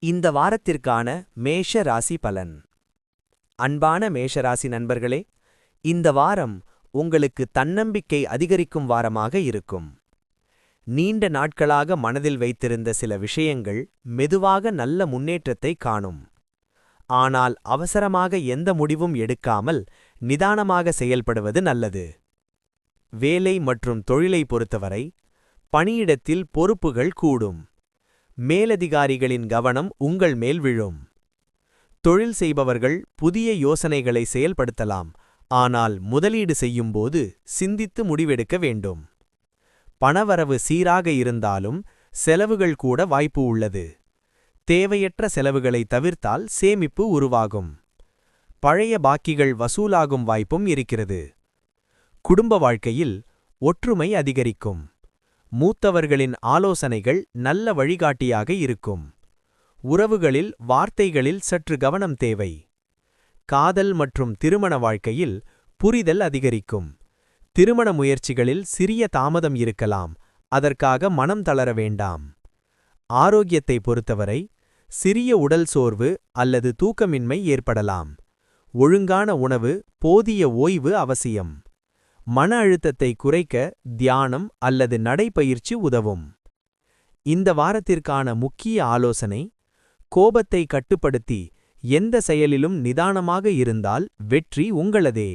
இந்த வாரத்திற்கான மேஷ ராசி பலன். அன்பான மேஷராசி நண்பர்களே, இந்த வாரம் உங்களுக்கு தன்னம்பிக்கை அதிகரிக்கும் வாரமாக இருக்கும். நீண்ட நாட்களாக மனதில் வைத்திருந்த சில விஷயங்கள் மெதுவாக நல்ல முன்னேற்றத்தை காணும். ஆனால் அவசரமாக எந்த முடிவும் எடுக்காமல் நிதானமாக செயல்படுவது நல்லது. வேலை மற்றும் தொழிலை பொறுத்தவரை பணியிடத்தில் பொறுப்புகள் கூடும். மேலதிகாரிகளின் கவனம் உங்கள் மேல் விழும். தொழில் செய்பவர்கள் புதிய யோசனைகளை செயல்படுத்தலாம், ஆனால் முதலீடு செய்யும்போது சிந்தித்து முடிவெடுக்க வேண்டும். பணவரவு சீராக இருந்தாலும் செலவுகள் கூட வாய்ப்பு உள்ளது. தேவையற்ற செலவுகளை தவிர்த்தால் சேமிப்பு உருவாகும். பழைய பாக்கிகள் வசூலாகும் வாய்ப்பும் இருக்கிறது. குடும்ப வாழ்க்கையில் ஒற்றுமை அதிகரிக்கும். மூத்தவர்களின் ஆலோசனைகள் நல்ல வழிகாட்டியாக இருக்கும். உறவுகளில் வார்த்தைகளில் சற்று கவனம் தேவை. காதல் மற்றும் திருமண வாழ்க்கையில் புரிதல் அதிகரிக்கும். திருமண முயற்சிகளில் சிறிய தாமதம் இருக்கலாம், அதற்காக மனம் தளர வேண்டாம். ஆரோக்கியத்தை பொறுத்தவரை சிறிய உடல் சோர்வு அல்லது தூக்கமின்மை ஏற்படலாம். ஒழுங்கான உணவு, போதிய ஓய்வு அவசியம். மன அழுத்தத்தை குறைக்க தியானம் அல்லது நடைப்பயிற்சி உதவும். இந்த வாரத்திற்கான முக்கிய ஆலோசனை: கோபத்தை கட்டுப்படுத்தி எந்த செயலிலும் நிதானமாக இருந்தால் வெற்றி உங்களதே.